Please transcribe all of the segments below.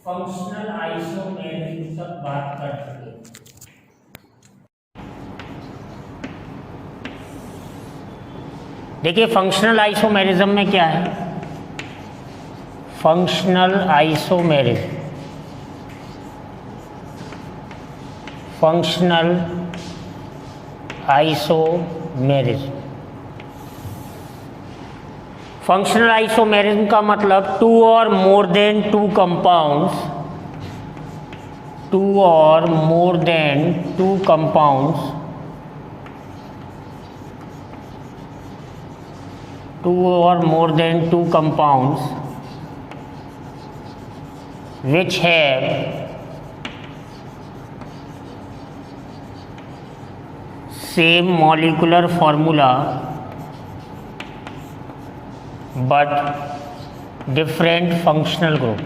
Functional isomerism तक बात कर चुके। देखिए फंक्शनल आइसोमेरिज्म में क्या है, functional isomerism, functional isomerism, functional isomerism का मतलब टू और more than two compounds, two और more than two compounds, two or more than two compounds which have same molecular formula but different functional group.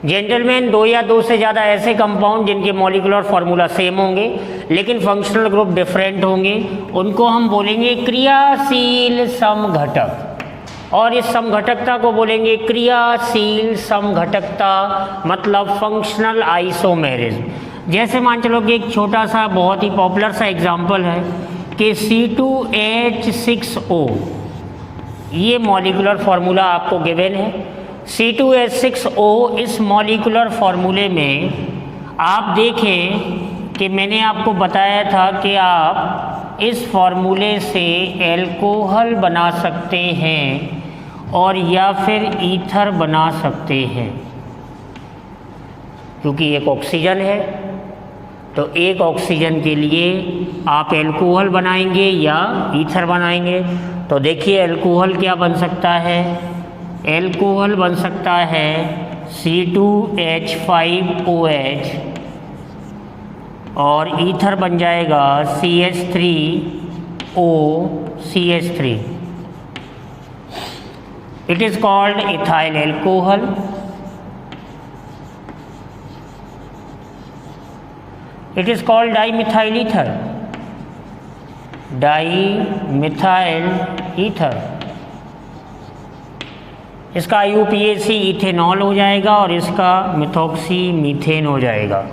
Gentleman, दो या दो से ज़्यादा ऐसे कंपाउंड जिनके मॉलिक्यूलर फार्मूला सेम होंगे लेकिन फंक्शनल ग्रुप डिफरेंट होंगे, उनको हम बोलेंगे क्रियाशील समघटक, और इस समघटकता को बोलेंगे क्रियाशील समघटकता, मतलब फंक्शनल आइसोमेरिज्म। जैसे मान चलो कि एक छोटा सा बहुत ही पॉपुलर सा एग्जांपल है कि C2H6O, ये मॉलिक्यूलर फार्मूला आपको गिवन है। C2H6O इस मॉलिक्यूलर फार्मूले में आप देखें कि मैंने आपको बताया था कि आप इस फार्मूले से एल्कोहल बना सकते हैं और या फिर ईथर बना सकते हैं, क्योंकि एक ऑक्सीजन है तो एक ऑक्सीजन के लिए आप एल्कोहल बनाएंगे या ईथर बनाएंगे। तो देखिए एल्कोहल क्या बन सकता है, एल्कोहल बन सकता है C2H5OH और ईथर बन जाएगा CH3OCH3। It is called ethyl alcohol. It is called dimethyl ether, dimethyl ether. इसका IUPAC इथेनॉल हो जाएगा और इसका मिथॉक्सी मीथेन हो जाएगा।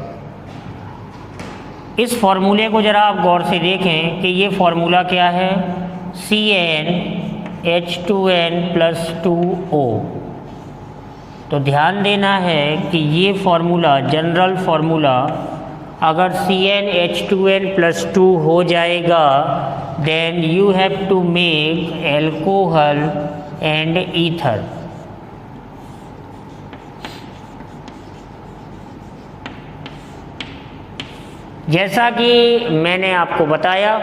इस फॉर्मूले को ज़रा आप गौर से देखें कि ये फॉर्मूला क्या है, CnH2n+2O। तो ध्यान देना है कि ये फॉर्मूला, जनरल फॉर्मूला, अगर CnH2n+2 हो जाएगा then you have to make alcohol and ether. जैसा कि मैंने आपको बताया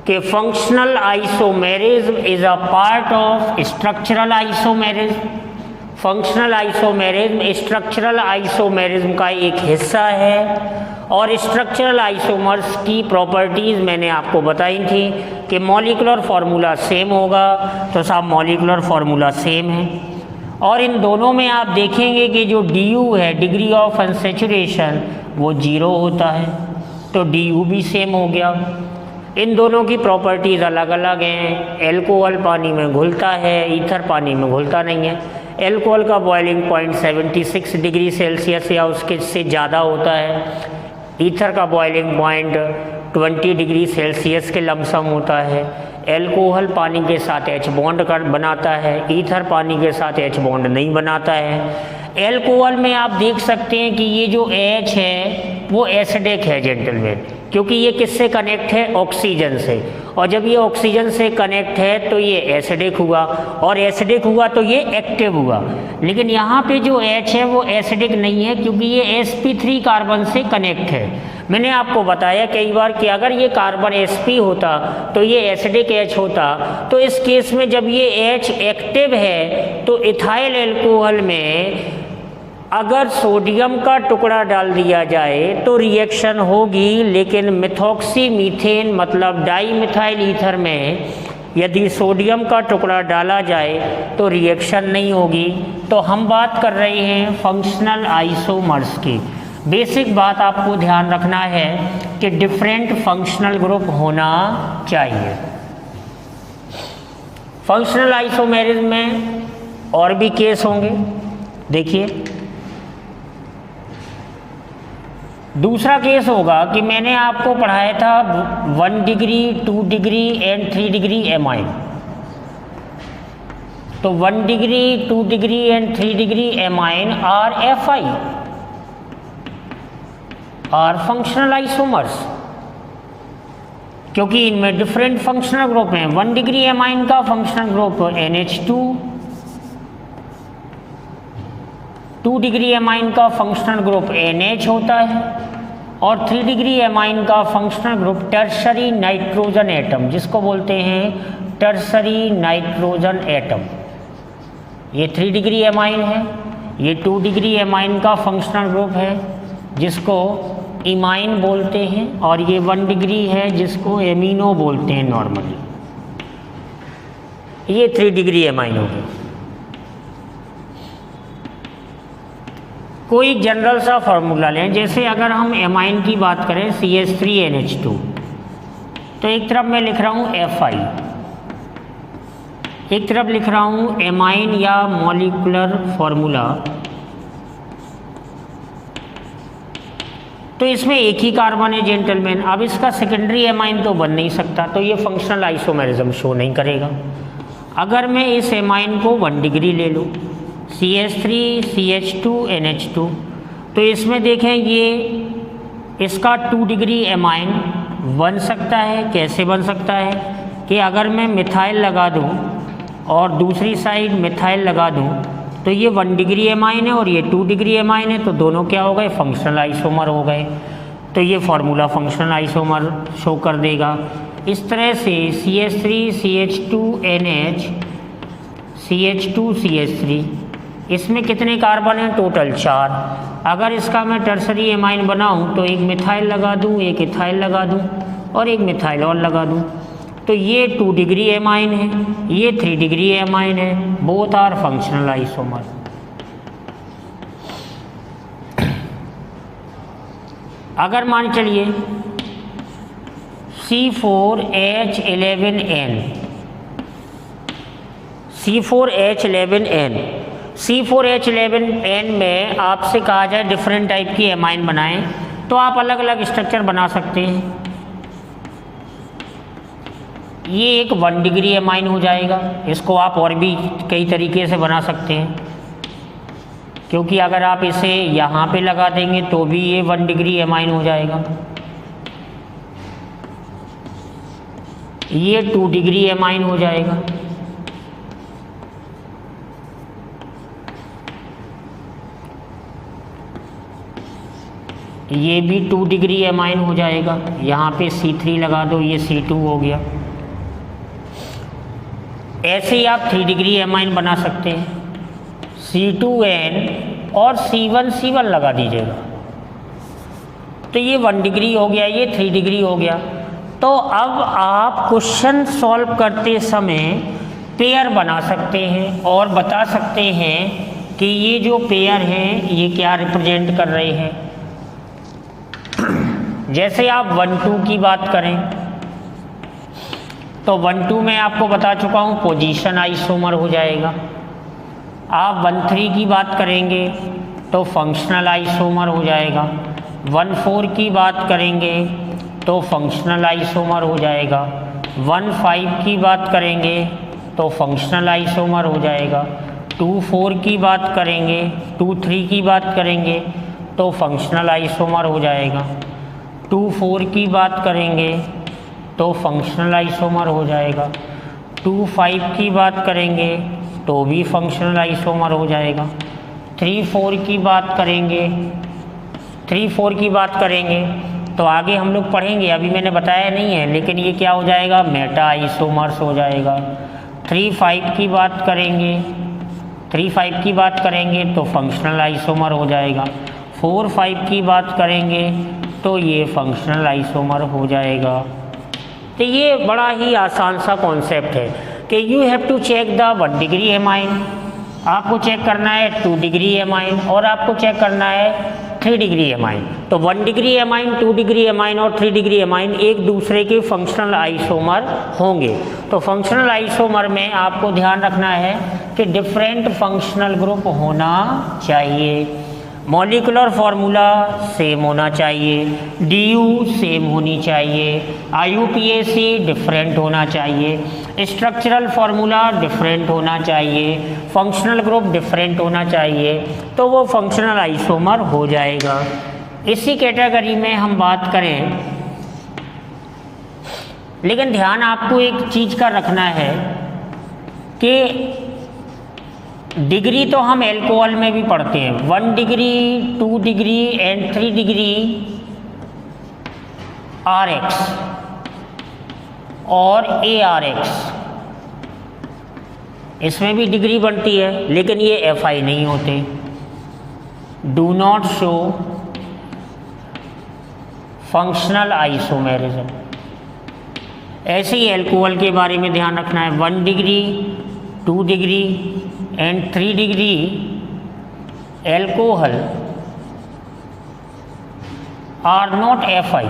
कि functional isomerism is a part of structural isomerism. Functional isomerism structural isomerism का एक हिस्सा है और स्ट्रक्चरल आइसोमर्स की प्रॉपर्टीज़ मैंने आपको बताई थी कि मॉलिक्यूलर फार्मूला सेम होगा, तो सब मॉलिक्यूलर फार्मूला सेम है। और इन दोनों में आप देखेंगे कि जो DU है, डिग्री ऑफ अनसैचुरेशन, वो 0 होता है, तो DU भी सेम हो गया। इन दोनों की प्रॉपर्टीज़ अलग अलग हैं। एल्कोहल पानी में घुलता है, ईथर पानी में घुलता नहीं है। एल्कोहल का बॉइलिंग पॉइंट 76 डिग्री सेल्सियस या उसके से ज़्यादा होता है, ईथर का बॉइलिंग पॉइंट 20 डिग्री सेल्सियस के लमसम होता है। एल्कोहल पानी के साथ H बॉन्ड बनाता है, ईथर पानी के साथ H बॉन्ड नहीं बनाता है। एल्कोहल में आप देख सकते हैं कि ये जो H है वो एसिडिक है जेंटलमैन, क्योंकि ये किससे कनेक्ट है, ऑक्सीजन से, और जब ये ऑक्सीजन से कनेक्ट है तो ये एसिडिक हुआ, और एसिडिक हुआ तो ये एक्टिव हुआ। लेकिन यहाँ पे जो H है वो एसिडिक नहीं है, क्योंकि ये sp3 कार्बन से कनेक्ट है। मैंने आपको बताया कई बार कि अगर ये कार्बन sp होता तो ये एसिडिक H होता, तो इस केस में जब ये H एक्टिव है तो इथाइल एल्कोहल में अगर सोडियम का टुकड़ा डाल दिया जाए तो रिएक्शन होगी, लेकिन मिथॉक्सी मीथेन मतलब डाईमिथाइल ईथर में यदि सोडियम का टुकड़ा डाला जाए तो रिएक्शन नहीं होगी। तो हम बात कर रहे हैं फंक्शनल आइसोमर्स की। बेसिक बात आपको ध्यान रखना है कि डिफरेंट फंक्शनल ग्रुप होना चाहिए। फंक्शनल आइसोमेरिज्म में और भी केस होंगे। देखिए, दूसरा केस होगा कि मैंने आपको पढ़ाया था 1 degree, 2 degree and 3 degree amine. तो 1 degree, 2 degree and 3 degree amine are Fi, are functional isomers, क्योंकि इनमें डिफरेंट फंक्शनल ग्रुप हैं। 1 डिग्री एमाइन का functional group NH2, 2 degree amine का फंक्शनल ग्रुप NH होता है, और 3 डिग्री एमाइन का functional group tertiary nitrogen atom, जिसको बोलते हैं टर्शरी नाइट्रोजन एटम। ये 3 डिग्री एमाइन है, ये 2 डिग्री एमाइन का फंक्शनल ग्रुप है जिसको इमाइन बोलते हैं, और ये 1 डिग्री है जिसको एमिनो बोलते हैं नॉर्मली। ये 3 डिग्री एमाइन हो गई। कोई जनरल सा फार्मूला लें, जैसे अगर हम एमाइन की बात करें CH3NH2, तो एक तरफ मैं लिख रहा हूँ Fi, एक तरफ लिख रहा हूँ एमाइन या मॉलिक्यूलर फार्मूला। तो इसमें एक ही कार्बन है जेंटलमैन। अब इसका सेकेंडरी एमाइन तो बन नहीं सकता, तो ये फंक्शनल आइसोमेरिज्म शो नहीं करेगा। अगर मैं इस एमाइन को 1 डिग्री ले लूँ, CH3CH2NH2, तो इसमें देखें ये इसका 2 डिग्री एमाइन बन सकता है। कैसे बन सकता है कि अगर मैं मिथाइल लगा दूं और दूसरी साइड मिथाइल लगा दूं, तो ये 1 डिग्री एमाइन है और ये 2 डिग्री एमाइन है, तो दोनों क्या हो गए, फंक्शनल आइसोमर हो गए। तो ये फार्मूला फंक्शनल आइसोमर शो कर देगा। इस तरह से CH3CH2NH, CH2CH3, इसमें कितने कार्बन हैं, टोटल 4। अगर इसका मैं टर्सरी एमाइन बनाऊं तो एक मिथाइल लगा दूं, एक इथाइल लगा दूं और एक मिथाइल और लगा दूं, तो ये 2 डिग्री एमाइन है, ये 3 डिग्री एमाइन है। Both are functional isomer. अगर मान चलिए C4H11N, C4H11N, C4H11N में आपसे कहा जाए डिफरेंट टाइप की एमाइन बनाएं, तो आप अलग अलग स्ट्रक्चर बना सकते हैं। ये एक 1 डिग्री एमाइन हो जाएगा। इसको आप और भी कई तरीके से बना सकते हैं, क्योंकि अगर आप इसे यहाँ पे लगा देंगे तो भी ये 1 डिग्री एमाइन हो जाएगा। ये 2 डिग्री एमाइन हो जाएगा। ये भी 2 डिग्री एमाइन हो जाएगा। यहाँ पे C3 लगा दो, ये C2 हो गया। ऐसे ही आप 3 डिग्री एमाइन बना सकते हैं, C2N और C1C1 लगा दीजिएगा, तो ये 1 डिग्री हो गया, ये 3 डिग्री हो गया। तो अब आप क्वेश्चन सॉल्व करते समय पेयर बना सकते हैं और बता सकते हैं कि ये जो पेयर हैं ये क्या रिप्रेजेंट कर रहे हैं। जैसे आप 1-2 की बात करें तो 1-2 में आपको बता चुका हूँ पोजीशन आइसोमर हो जाएगा। आप 1-3 की बात करेंगे तो फंक्शनल आइसोमर हो जाएगा। 1-4 की बात करेंगे तो फंक्शनल आइसोमर हो जाएगा। 1-5 की बात करेंगे तो फंक्शनल आइसोमर हो जाएगा। 2-4 की बात करेंगे, 2-3 की बात करेंगे तो फंक्शनल आइसोमर हो जाएगा। 2-4 की बात करेंगे तो फंक्शनल आइसोमर हो जाएगा। 2-5 की बात करेंगे तो भी फंक्शनल आइसोमर हो जाएगा। 3-4 की बात करेंगे, 3-4 की बात करेंगे तो आगे हम लोग पढ़ेंगे, अभी मैंने बताया नहीं है, लेकिन ये क्या हो जाएगा, मेटा आइसोमर्स हो जाएगा। 3-5 की बात करेंगे, 3-5 की बात करेंगे तो फंक्शनल आइसोमर हो जाएगा। 4-5 की बात करेंगे तो ये फंक्शनल आइसोमर हो जाएगा। तो ये बड़ा ही आसान सा कॉन्सेप्ट है कि you have to check the 1 degree amine, आपको चेक करना है 2 डिग्री एमाइन और आपको चेक करना है 3 डिग्री एमाइन। तो 1 डिग्री एमाइन, 2 डिग्री एमाइन और 3 डिग्री एमाइन एक दूसरे के फंक्शनल आइसोमर होंगे। तो फंक्शनल आइसोमर में आपको ध्यान रखना है कि डिफरेंट फंक्शनल ग्रुप होना चाहिए, मॉलिक्यूलर फार्मूला सेम होना चाहिए, DU सेम होनी चाहिए, IUPAC डिफरेंट होना चाहिए, स्ट्रक्चरल फार्मूला डिफरेंट होना चाहिए, फंक्शनल ग्रुप डिफरेंट होना चाहिए, तो वो फंक्शनल आइसोमर हो जाएगा। इसी कैटेगरी में हम बात करें, लेकिन ध्यान आपको एक चीज़ का रखना है कि डिग्री तो हम एल्कोहल में भी पढ़ते हैं, 1 degree, 2 degree and 3 degree RX और ARX, इसमें भी डिग्री बनती है, लेकिन ये FI नहीं होते, do not show functional isomerism. ऐसे ही एल्कोहल के बारे में ध्यान रखना है, 1 degree, 2 degree and 3 degree alcohol are not FI,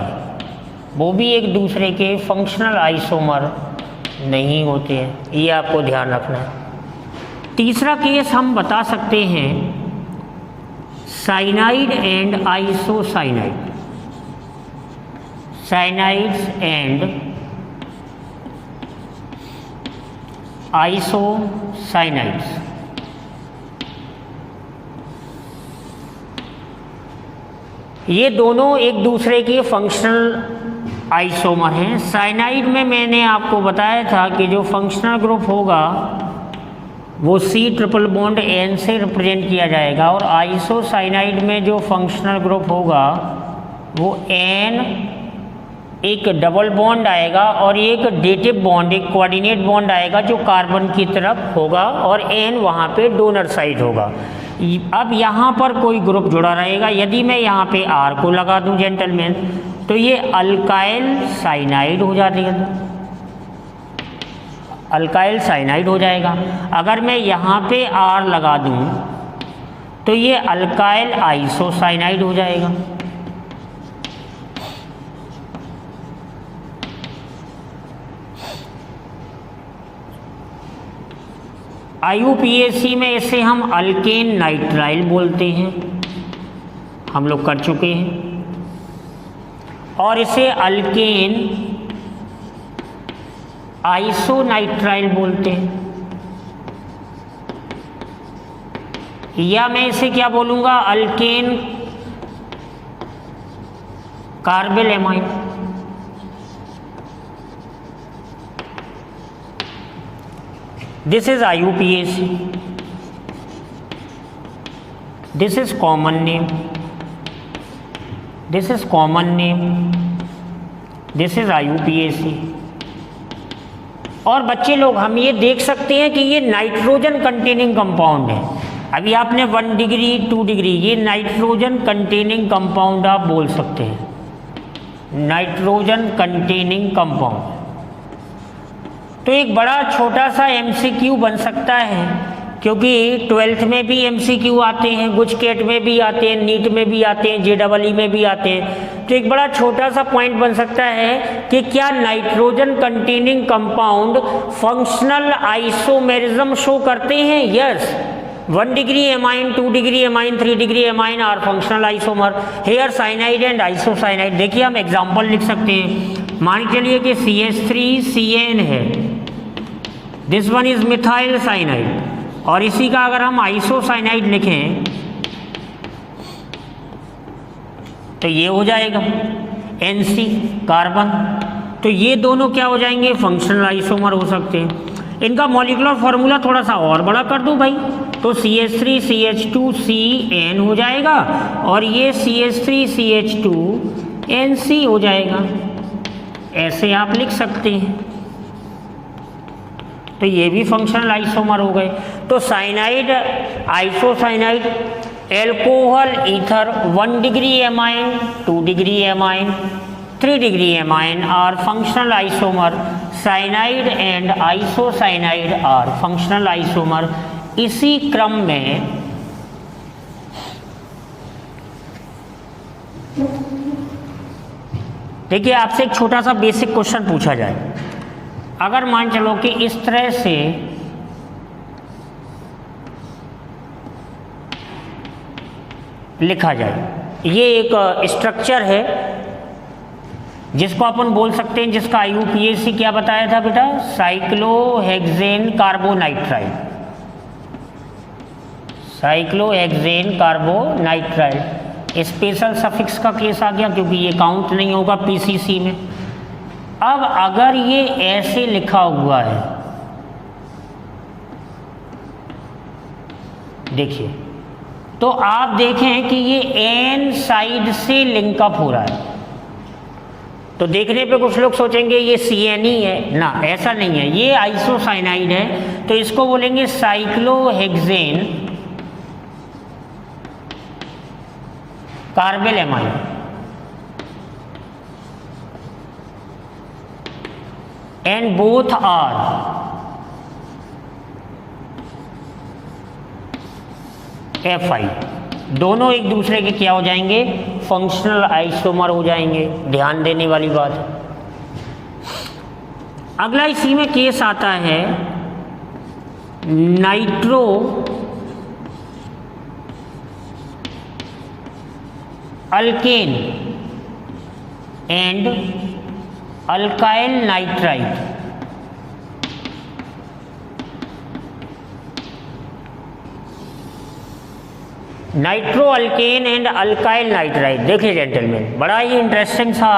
वो भी एक दूसरे के फंक्शनल आइसोमर नहीं होते हैं, ये आपको ध्यान रखना है। तीसरा केस हम बता सकते हैं cyanide and isocyanide, cyanides and isocyanides. ये दोनों एक दूसरे के फंक्शनल आइसोमर हैं। साइनाइड में मैंने आपको बताया था कि जो फंक्शनल ग्रुप होगा वो C++ से रिप्रेजेंट किया जाएगा, और आइसोसाइनाइड में जो फंक्शनल ग्रुप होगा वो N, एक डबल बॉन्ड आएगा और एक डेटिव बॉन्ड, एक कोऑर्डिनेट बॉन्ड आएगा जो कार्बन की तरफ होगा, और N वहाँ पे डोनर साइड होगा। अब यहाँ पर कोई ग्रुप जुड़ा रहेगा, यदि मैं यहाँ पे R को लगा दूँ जेंटलमैन, तो ये अल्काइल साइनाइड हो जाएगा, अल्काइल साइनाइड हो जाएगा। अगर मैं यहाँ पे R लगा दूँ तो ये अल्काइल आइसोसाइनाइड हो जाएगा। IUPAC में इसे हम अल्केन नाइट्राइल बोलते हैं, हम लोग कर चुके हैं, और इसे अल्केन आइसोनाइट्राइल बोलते हैं, या मैं इसे क्या बोलूँगा, alkane carbyl amine. This is IUPAC, this is common name, this is common name, this is IUPAC। और बच्चे लोग हम ये देख सकते हैं कि ये नाइट्रोजन कंटेनिंग कंपाउंड है। अभी आपने 1 डिग्री, 2 डिग्री, ये नाइट्रोजन कंटेनिंग कंपाउंड आप बोल सकते हैं, नाइट्रोजन कंटेनिंग कंपाउंड। तो एक बड़ा छोटा सा MCQ बन सकता है, क्योंकि 12th में भी MCQ आते हैं, गुजकेट में भी आते हैं, नीट में भी आते हैं, JEE में भी आते हैं। तो एक बड़ा छोटा सा पॉइंट बन सकता है कि क्या nitrogen containing compound functional isomerism show करते हैं? Yes, 1 degree amine, 2 degree amine, 3 degree amine are functional isomer. Here cyanide and isocyanide, देखिए हम एग्जाम्पल लिख सकते हैं। मान के चलिए कि CH3CN है, this one is methyl cyanide, और इसी का अगर हम आइसोसाइनाइड लिखें तो ये हो जाएगा NC कार्बन। तो ये दोनों क्या हो जाएंगे, फंक्शनल आइसोमर हो सकते हैं। इनका मॉलिक्यूलर फार्मूला थोड़ा सा और बड़ा कर दूं भाई, तो CH3CH2CN हो जाएगा, और ये CH3CH2NC हो जाएगा। ऐसे आप लिख सकते हैं, तो ये भी फंक्शनल आइसोमर हो गए। तो cyanide, isocyanide, alcohol ether 1 degree amine, 2 degree amine, 3 degree amine are functional isomer. Cyanide and isocyanide are functional isomer. इसी क्रम में देखिए आपसे एक छोटा सा बेसिक क्वेश्चन पूछा जाए, अगर मान चलो कि इस तरह से लिखा जाए, ये एक स्ट्रक्चर है जिसको अपन बोल सकते हैं, जिसका IUPAC क्या बताया था बेटा, साइक्लोहेक्सेन कार्बोनाइट्राइड, साइक्लोहेक्सेन कार्बोनाइट्राइड। स्पेशल सफिक्स का केस आ गया क्योंकि ये काउंट नहीं होगा PCC में। अब अगर ये ऐसे लिखा हुआ है, देखिए, तो आप देखें कि ये N साइड से लिंकअप हो रहा है, तो देखने पे कुछ लोग सोचेंगे ये CNE है ना, ऐसा नहीं है, ये आइसोसाइनाइड है, तो इसको बोलेंगे cyclohexane carbylamine. And both are Fi, दोनों एक दूसरे के क्या हो जाएंगे, फंक्शनल आइसोमर हो जाएंगे। ध्यान देने वाली बात है। अगला इसी में केस आता है nitro alkane and alkyl nitride. Nitro alkane and alkyl nitride, देखिए जेंटलमैन, बड़ा ही इंटरेस्टिंग सा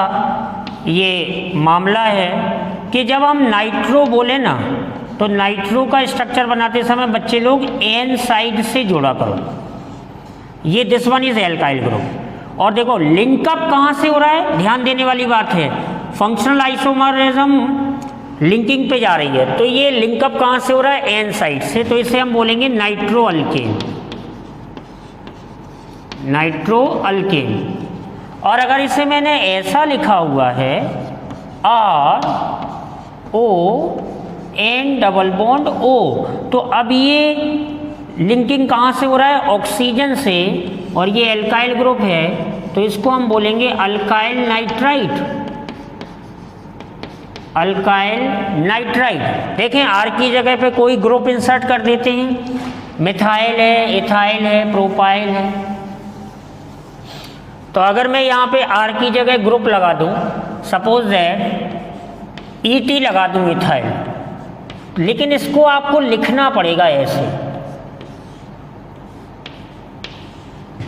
ये मामला है कि जब हम नाइट्रो बोले ना, तो नाइट्रो का स्ट्रक्चर बनाते समय बच्चे लोग N साइड से जोड़ा करो, ये this one is alkyl group. और देखो लिंकअप कहाँ से हो रहा है, ध्यान देने वाली बात है, फंक्शनल आइसोमरिज्म लिंकिंग पे जा रही है, तो ये लिंकअप कहाँ से हो रहा है, N साइड से, तो इसे हम बोलेंगे नाइट्रो अल्केन, नाइट्रो अल्केन। और अगर इसे मैंने ऐसा लिखा हुआ है RON डबल बॉन्ड O, तो अब ये लिंकिंग कहाँ से हो रहा है, ऑक्सीजन से, और ये एल्काइल ग्रुप है, तो इसको हम बोलेंगे अल्काइल नाइट्राइड, अल्काइल नाइट्राइड। देखें R की जगह पे कोई ग्रुप इंसर्ट कर देते हैं, मिथाइल है, इथाइल है, प्रोपाइल है, तो अगर मैं यहाँ पे R की जगह ग्रुप लगा दूँ, सपोज दैट ET लगा दूँ इथाइल, लेकिन इसको आपको लिखना पड़ेगा ऐसे,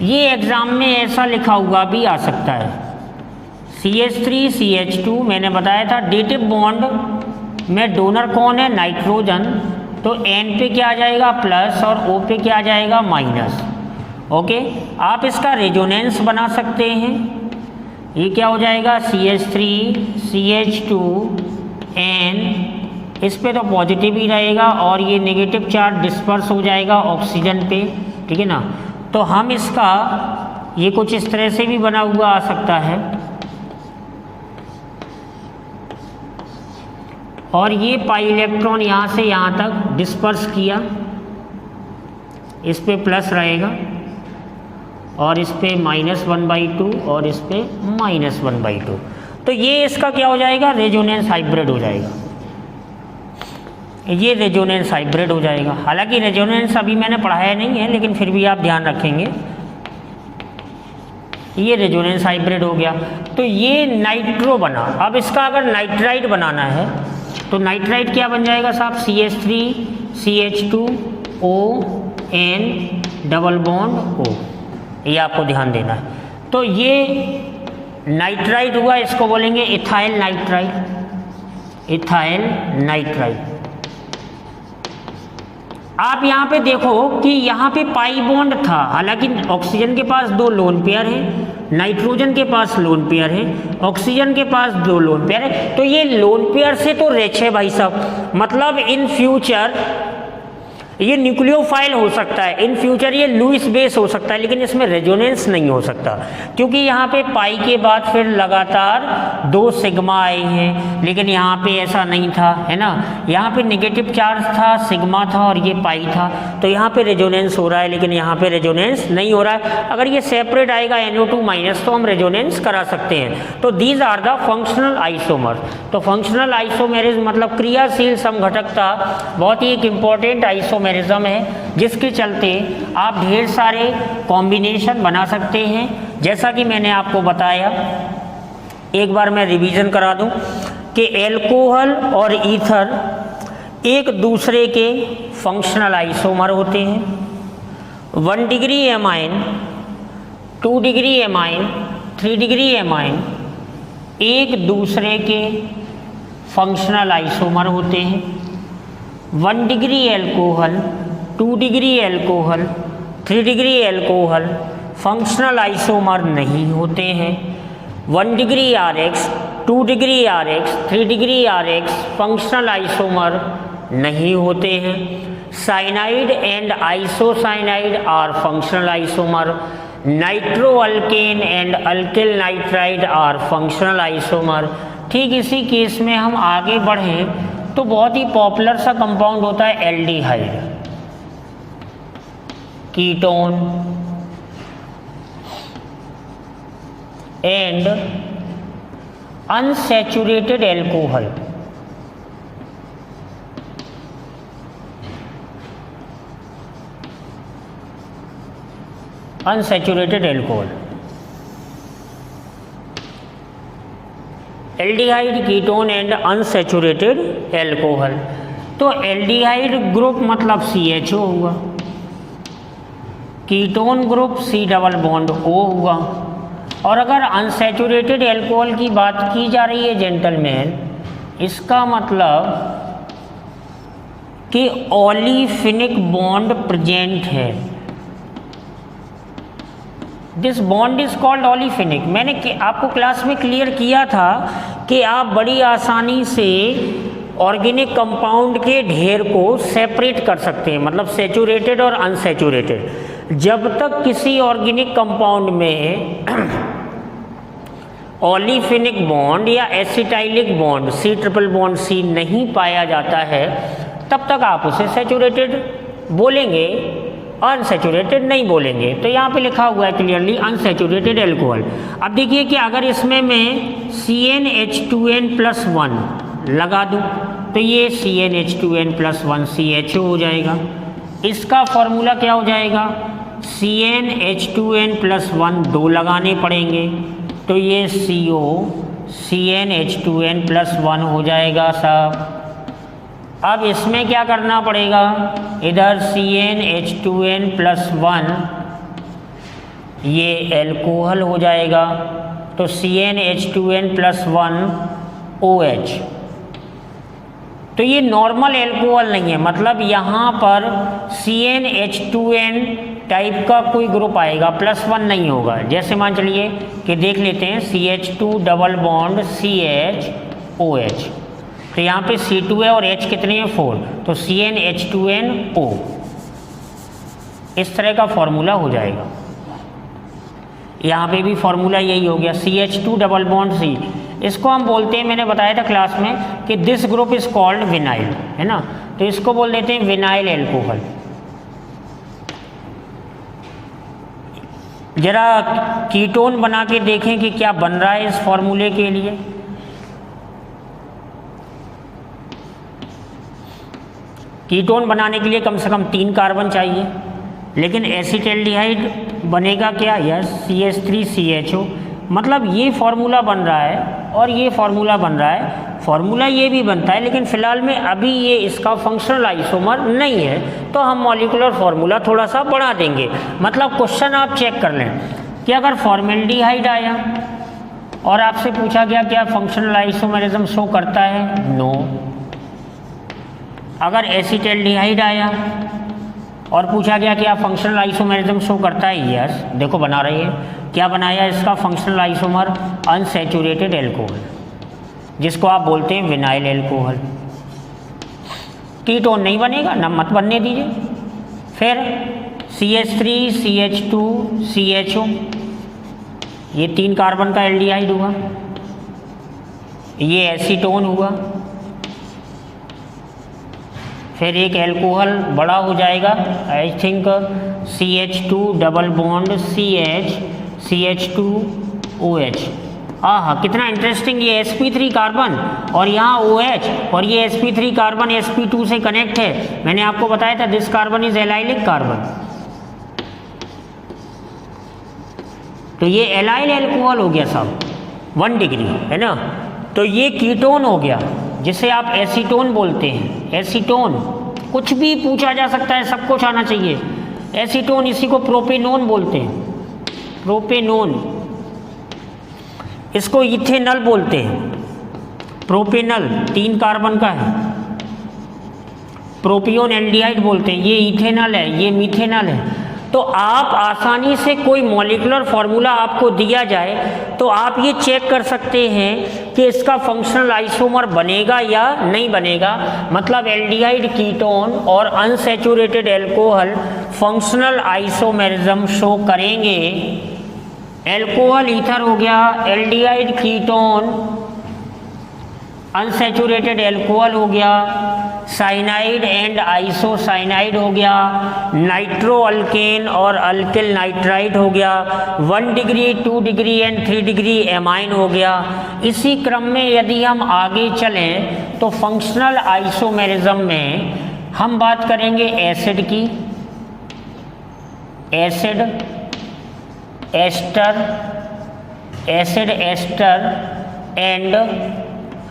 ये एग्जाम में ऐसा लिखा हुआ भी आ सकता है, CH3CH2, मैंने बताया था डेटिव बॉन्ड में डोनर कौन है, नाइट्रोजन, तो N पे क्या आ जाएगा प्लस और O पे क्या आ जाएगा माइनस। ओके, आप इसका रेजोनेंस बना सकते हैं, ये क्या हो जाएगा CH3CH2N, इस पे तो पॉजिटिव ही रहेगा और ये नेगेटिव चार्ज डिस्पर्स हो जाएगा ऑक्सीजन पे, ठीक है ना। तो हम इसका ये कुछ इस तरह से भी बना हुआ आ सकता है, और ये पाई इलेक्ट्रॉन यहाँ से यहाँ तक डिस्पर्स किया, इस पे प्लस रहेगा और इस पे -1/2 और इस पे -1/2, तो ये इसका क्या हो जाएगा, रेजोनेंस हाइब्रिड हो जाएगा, ये रेजोनेंस हाइब्रिड हो जाएगा। हालांकि रेजोनेंस अभी मैंने पढ़ाया नहीं है, लेकिन फिर भी आप ध्यान रखेंगे, ये रेजोनेंस हाइब्रिड हो गया। तो ये नाइट्रो बना। अब इसका अगर नाइट्राइड बनाना है तो नाइट्राइड क्या बन जाएगा साहब, CH3CH2ON डबल बॉन्ड O, ये आपको ध्यान देना है। तो ये नाइट्राइड हुआ, इसको बोलेंगे इथाइल नाइट्राइड, इथाइल नाइट्राइड। आप यहाँ पे देखो कि यहाँ पे पाई बॉन्ड था, हालांकि ऑक्सीजन के पास 2 लोन पेयर है, नाइट्रोजन के पास लोन पेयर है, ऑक्सीजन के पास 2 लोन पेयर है, तो ये लोन पेयर से तो रिच है भाई साहब। मतलब इन फ्यूचर ये न्यूक्लियोफाइल हो सकता है, इन फ्यूचर ये लुईस बेस हो सकता है, लेकिन इसमें रेजोनेंस नहीं हो सकता, क्योंकि यहाँ पे पाई के बाद फिर लगातार 2 सिग्मा आए हैं, लेकिन यहाँ पे ऐसा नहीं था, है ना। यहाँ पे नेगेटिव चार्ज था, सिग्मा था और ये पाई था, तो यहाँ पे रेजोनेंस हो रहा है, लेकिन यहाँ पे रेजोनेंस नहीं हो रहा है। अगर ये सेपरेट आएगा NO2 माइनस तो हम रेजोनेंस करा सकते हैं। तो these are the functional isomer. तो फंक्शनल आइसोमेरिज्म मतलब क्रियाशील समघटकता बहुत ही एक इम्पॉर्टेंट आइसोमेरिज्म है, जिसके चलते आप ढेर सारे कॉम्बिनेशन बना सकते हैं। जैसा कि मैंने आपको बताया, एक बार मैं रिवीजन करा दूं कि एल्कोहल और ईथर एक दूसरे के फंक्शनल आइसोमर होते हैं। 1 degree amine, 2 degree amine, 3 degree amine एक दूसरे के फंक्शनल आइसोमर होते हैं। 1 degree alcohol, 2 degree alcohol, 3 degree alcohol functional isomer नहीं होते हैं। 1 degree RX, 2 degree RX, 3 degree RX functional isomer नहीं होते हैं। Cyanide and isocyanide are functional isomer. Nitro alkane and alkyl nitride are functional isomer. ठीक इसी केस में हम आगे बढ़ें तो बहुत ही पॉपुलर सा कंपाउंड होता है aldehyde, ketone and unsaturated alcohol. Unsaturated alcohol, aldehyde, ketone and unsaturated alcohol. तो एल्डिहाइड ग्रुप मतलब CHO हुआ, ketone group C double bond O हुआ, और अगर अनसैचुरेटेड एल्कोहल की बात की जा रही है जेंटलमैन, इसका मतलब कि ओलिफिनिक बॉन्ड प्रेजेंट है। This bond is called olefinic. मैंने आपको क्लास में क्लियर किया था कि आप बड़ी आसानी से ऑर्गेनिक कंपाउंड के ढेर को सेपरेट कर सकते हैं, मतलब सैचुरेटेड और अनसैचुरेटेड। जब तक किसी ऑर्गेनिक कंपाउंड में ओलिफिनिक बॉन्ड या acetylenic bond C triple bond C नहीं पाया जाता है, तब तक आप उसे सैचुरेटेड बोलेंगे, अनसैचुरेटेड नहीं बोलेंगे। तो यहाँ पे लिखा हुआ है क्लियरली अनसैचुरेटेड एल्कोहल। अब देखिए कि अगर इसमें मैं CnH2n+1 लगा दूँ तो ये CnH2n+1 CHO हो जाएगा। इसका फॉर्मूला क्या हो जाएगा? CnH2n+1 2 लगाने पड़ेंगे तो ये CO CnH2n+1 हो जाएगा साहब। अब इसमें क्या करना पड़ेगा? इधर CnH2n+1 ये एल्कोहल हो जाएगा तो CnH2n+1 OH। तो ये नॉर्मल एल्कोहल नहीं है, मतलब यहाँ पर CnH2n टाइप का कोई ग्रुप आएगा, +1 नहीं होगा। जैसे मान चलिए कि देख लेते हैं CH2 डबल बॉन्ड CHOH, तो यहाँ पे C2 है और H कितने हैं? 4, तो CnH2nO। इस तरह का फॉर्मूला हो जाएगा। यहाँ पे भी फॉर्मूला यही हो गया, CH2 डबल बॉन्ड C। इसको हम बोलते हैं, मैंने बताया था क्लास में कि this group is called vinyl, है ना। तो इसको बोल देते हैं विनाइल एल्कोहल। जरा कीटोन बना के देखें कि क्या बन रहा है इस फॉर्मूले के लिए। कीटोन बनाने के लिए कम से कम 3 कार्बन चाहिए, लेकिन एसिटाल्डिहाइड बनेगा क्या? Yes, CH3CHO। मतलब ये फॉर्मूला बन रहा है और ये फॉर्मूला बन रहा है, फॉर्मूला ये भी बनता है, लेकिन फ़िलहाल में अभी ये इसका फंक्शनल आइसोमर नहीं है, तो हम मॉलिक्यूलर फॉर्मूला थोड़ा सा बढ़ा देंगे। मतलब क्वेश्चन आप चेक कर लें कि अगर फॉर्मेल्डिहाइड आया और आपसे पूछा गया क्या फंक्शनल आइसोमेरिज्म शो करता है? नो। अगर एसिटाल्डिहाइड आया और पूछा गया कि आप फंक्शनल आइसोमेरिज्म शो करता है? यस। देखो बना रही है, क्या बनाया इसका फंक्शनल आइसोमर? अनसैचुरेटेड एल्कोहल, जिसको आप बोलते हैं विनाइल एल्कोहल। कीटोन नहीं बनेगा ना, मत बनने दीजिए। फिर CH3 CH2 CHO, ये 3 कार्बन का एल्डिहाइड हुआ, ये एसीटोन हुआ। फिर एक एल्कोहल बड़ा हो जाएगा, I think CH2 double bond CH CH2OH। आहा, कितना इंटरेस्टिंग, ये sp3 कार्बन और यहाँ OH, और ये sp3 कार्बन sp2 से कनेक्ट है। मैंने आपको बताया था this carbon is allylic carbon, तो ये एलाइल एल्कोहल हो गया साहब 1 डिग्री, है ना। तो ये कीटोन हो गया जिसे आप एसीटोन बोलते हैं। एसीटोन कुछ भी पूछा जा सकता है, सब कुछ आना चाहिए। एसीटोन, इसी को प्रोपेनोन बोलते हैं, प्रोपेनोन। इसको इथेनॉल बोलते हैं, प्रोपेनल 3 कार्बन का है। प्रोपियोन एल्डिहाइड बोलते हैं, ये इथेनॉल है, ये मिथेनॉल है। तो आप आसानी से कोई मॉलिक्यूलर फार्मूला आपको दिया जाए तो आप ये चेक कर सकते हैं कि इसका फंक्शनल आइसोमर बनेगा या नहीं बनेगा। मतलब एल्डिहाइड कीटोन और unsaturated alcohol functional isomerism show करेंगे। एल्कोहल ईथर हो गया, एल्डिहाइड कीटोन अनसैचुरेटेड एल्कोहल हो गया, साइनाइड एंड आइसोसाइनाइड हो गया, नाइट्रो अल्केन और अल्किल नाइट्राइड हो गया, 1 degree 2 degree and 3 degree amine हो गया। इसी क्रम में यदि हम आगे चलें तो फंक्शनल आइसोमेरिज्म में हम बात करेंगे एसिड की, acid ester, acid ester and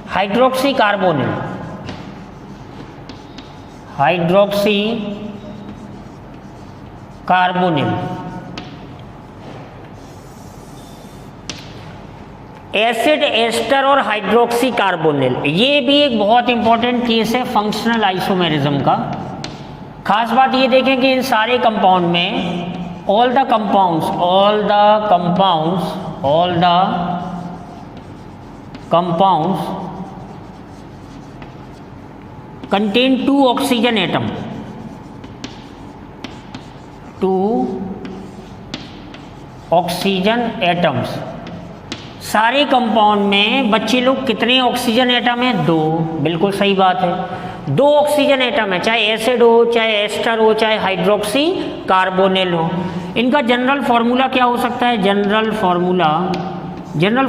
hydroxy carbonyl, hydroxy carbonyl. Acid ester और हाइड्रोक्सी कार्बोनिल, ये भी एक बहुत इंपॉर्टेंट केस है फंक्शनल आइसोमेरिज्म का। खास बात ये देखें कि इन सारे कंपाउंड में all the compounds contain 2 oxygen atom, 2 oxygen atoms. सारे कंपाउंड में बच्चे लोग कितने ऑक्सीजन एटम है? 2। बिल्कुल सही बात है, 2 ऑक्सीजन एटम है, चाहे एसिड हो, चाहे एस्टर हो, चाहे हाइड्रोक्सी कार्बोनिल हो। इनका जनरल फार्मूला क्या हो सकता है? जनरल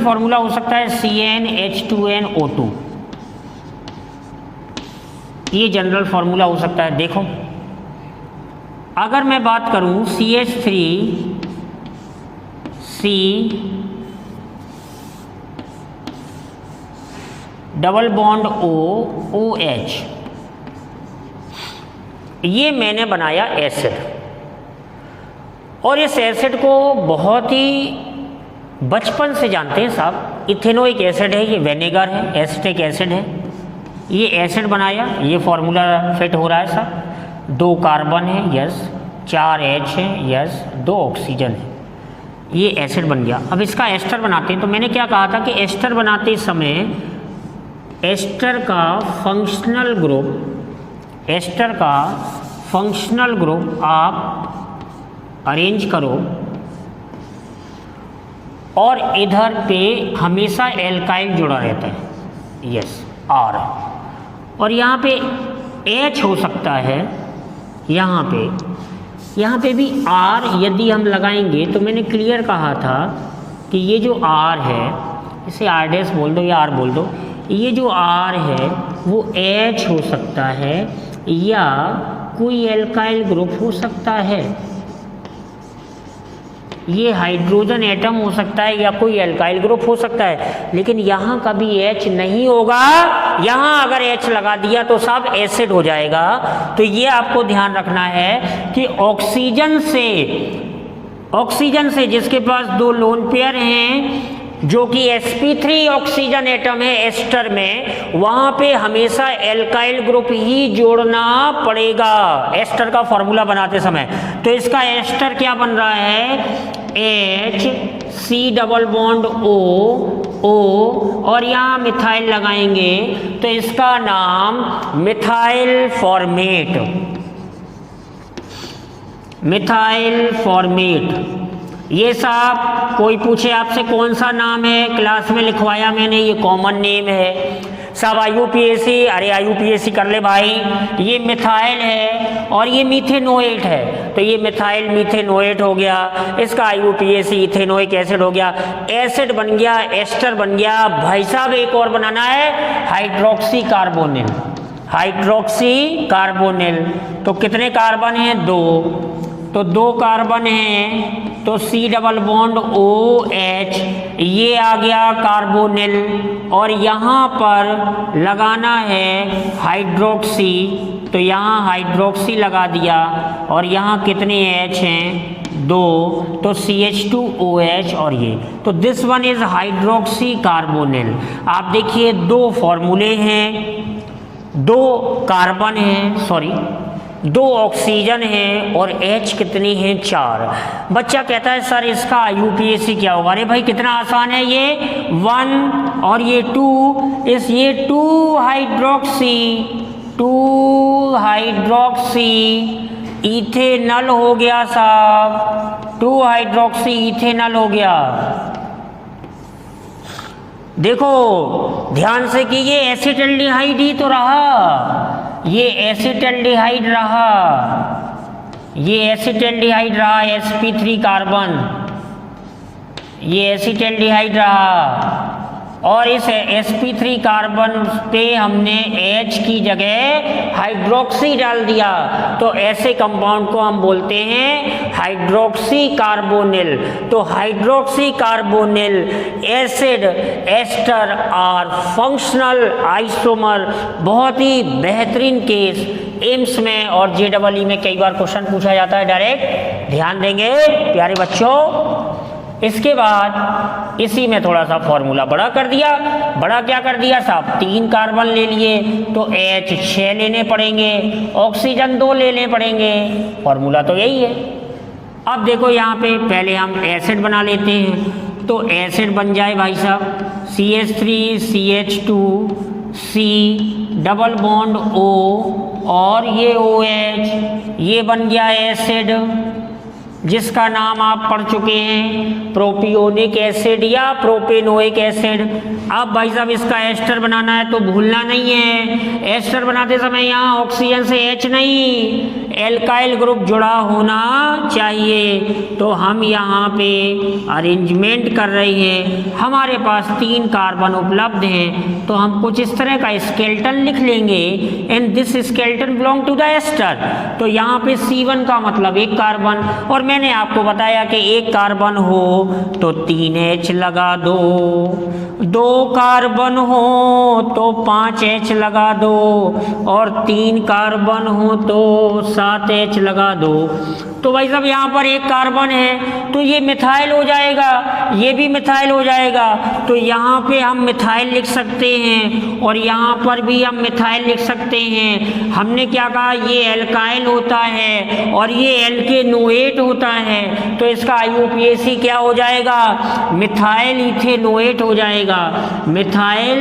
फार्मूला हो सकता है CnH2nO2, ये जनरल फार्मूला हो सकता है। देखो, अगर मैं बात करूं CH3C डबल बॉन्ड OH, ये मैंने बनाया एसिड, और इस एसिड को बहुत ही बचपन से जानते हैं साहब। इथेनोइक एसिड है, ये विनेगर है, एसिटिक एसिड है। ये एसिड बनाया, ये फॉर्मूला फिट हो रहा है साहब। 2 कार्बन है, यस, 4 H है, यस, 2 ऑक्सीजन है, ये एसिड बन गया। अब इसका एस्टर बनाते हैं। तो मैंने क्या कहा था कि एस्टर बनाते समय एस्टर का फंक्शनल ग्रुप आप अरेंज करो, और इधर पे हमेशा एल्काइल जुड़ा रहता है, यस, R, और यहाँ पे H हो सकता है, यहाँ पे भी R यदि हम लगाएंगे तो मैंने क्लियर कहा था कि ये जो R है, इसे R' बोल दो या R बोल दो, ये जो R है वो H हो सकता है या कोई एल्काइल ग्रुप हो सकता है। ये हाइड्रोजन एटम हो सकता है या कोई एल्काइल ग्रुप हो सकता है, लेकिन यहाँ कभी H नहीं होगा। यहाँ अगर H लगा दिया तो सब एसिड हो जाएगा। तो ये आपको ध्यान रखना है कि ऑक्सीजन से जिसके पास 2 लोन पेयर हैं, जो कि sp3 ऑक्सीजन एटम है एस्टर में, वहाँ पे हमेशा एल्काइल ग्रुप ही जोड़ना पड़ेगा एस्टर का फॉर्मूला बनाते समय। तो इसका एस्टर क्या बन रहा है? H C double bond O O और यहाँ मिथाइल लगाएंगे तो इसका नाम मिथाइल फॉर्मेट, मिथाइल फॉर्मेट। ये साहब कोई पूछे आपसे कौन सा नाम है, क्लास में लिखवाया मैंने, ये कॉमन नेम है सब। IUPAC, अरे IUPAC कर ले भाई, ये मिथाइल है और ये मीथेनोएट है, तो ये मिथाइल मीथेनोएट हो गया, इसका IUPAC इथेनोइक एसिड हो गया, एसिड बन गया, एस्टर बन गया। भाई साहब एक और बनाना है, हाइड्रोक्सी कार्बोनिल, हाइड्रोक्सी कार्बोनिल। तो कितने कार्बन हैं? 2, तो 2 कार्बन हैं, तो C डबल बॉन्ड OH, ये आ गया कार्बोनिल, और यहाँ पर लगाना है हाइड्रोक्सी, तो यहाँ हाइड्रोक्सी लगा दिया, और यहाँ कितने H हैं? 2, तो CH2OH और ये, तो this one is hydroxy carbonyl. आप देखिए 2 फॉर्मूले हैं, 2 कार्बन हैं, सॉरी 2 ऑक्सीजन है और H कितनी है? 4। बच्चा कहता है सर इसका IUPAC क्या होगा? अरे भाई कितना आसान है, ये 1 और ये 2, ये 2 हाइड्रोक्सी, 2 हाइड्रोक्सी इथेनल हो गया साहब, 2 हाइड्रोक्सी इथेनल हो गया। देखो ध्यान से कि ये एसिटल्डिहाइड ही तो रहा, ये एसिटल्डिहाइड रहा, ये एसिटल्डिहाइड रहा, sp3 कार्बन, ये एसिटल्डिहाइड रहा, और इस sp3 कार्बन पे हमने H की जगह हाइड्रोक्सी डाल दिया, तो ऐसे कंपाउंड को हम बोलते हैं हाइड्रोक्सी कार्बोनिल। तो हाइड्रोक्सी कार्बोनिल एसिड एस्टर और फंक्शनल आइसोमर, बहुत ही बेहतरीन केस। एम्स में और JEE में कई बार क्वेश्चन पूछा जाता है डायरेक्ट, ध्यान देंगे प्यारे बच्चों। इसके बाद इसी में थोड़ा सा फॉर्मूला बड़ा कर दिया। बड़ा क्या कर दिया साहब? 3 कार्बन ले लिए तो H 6 लेने पड़ेंगे, ऑक्सीजन 2 लेने पड़ेंगे, फॉर्मूला तो यही है। अब देखो यहाँ पे पहले हम एसिड बना लेते हैं, तो एसिड बन जाए भाई साहब CH3CH2 C double bond O और ये OH, ये बन गया एसिड जिसका नाम आप पढ़ चुके हैं प्रोपियोनिक एसिड या प्रोपेनोइक एसिड। अब भाई साहब इसका एस्टर बनाना है तो भूलना नहीं है, एस्टर बनाते समय यहाँ ऑक्सीजन से H नहीं, एल्काइल ग्रुप जुड़ा होना चाहिए। तो हम यहाँ पे अरेंजमेंट कर रहे हैं, हमारे पास 3 कार्बन उपलब्ध हैं, तो हम कुछ इस तरह का स्केलेटन लिख लेंगे, and this skeleton belong to the ester. तो यहाँ पे C1 का मतलब 1 कार्बन, और मैंने आपको बताया कि 1 कार्बन हो तो 3 H लगा दो, 2 कार्बन हो तो 5 H लगा दो, और 3 कार्बन हो तो 7 H लगा दो। तो भाई साहब यहाँ पर 1 कार्बन है तो ये मिथाइल हो जाएगा, ये भी मिथाइल हो जाएगा, तो यहाँ पे हम मिथाइल लिख सकते हैं और यहाँ पर भी हम मिथाइल लिख सकते हैं। हमने क्या कहा? ये एल्काइल होता है और ये एल्केनोएट होता है, तो इसका IUPAC क्या हो जाएगा? मिथाइल इथेनोएट हो जाएगा, मिथाइल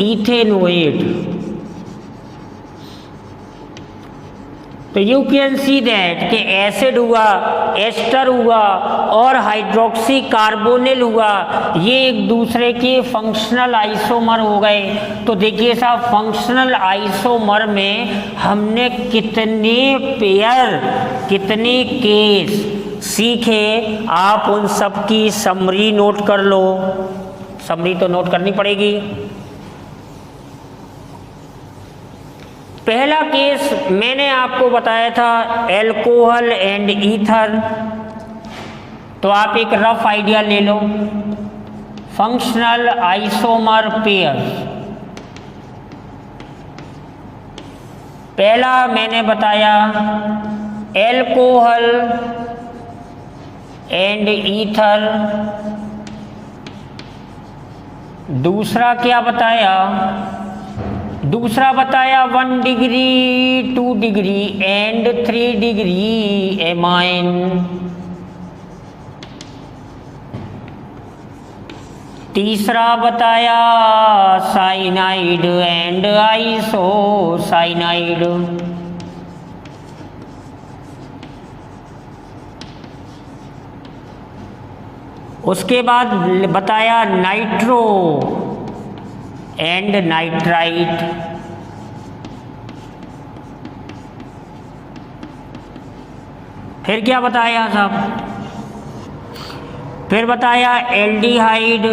इथेनोएट। तो यू कैन सी दैट कि एसिड हुआ, एस्टर हुआ और हाइड्रोक्सी कार्बोनिल हुआ, ये एक दूसरे के फंक्शनल आइसोमर हो गए। तो देखिए साहब फंक्शनल आइसोमर में हमने कितने पेयर, कितने केस सीखे, आप उन सब की समरी नोट कर लो। समरी तो नोट करनी पड़ेगी। पहला केस मैंने आपको बताया था एल्कोहल एंड ईथर, तो आप एक रफ आइडिया ले लो। फंक्शनल आइसोमर पेयर, पहला मैंने बताया एल्कोहल एंड ईथर, दूसरा क्या बताया? दूसरा बताया 1 degree, 2 degree and 3 degree amine. तीसरा बताया साइनाइड एंड आइसोसाइनाइड। उसके बाद बताया नाइट्रो एंड नाइट्राइट। फिर क्या बताया साहब? फिर बताया aldehyde,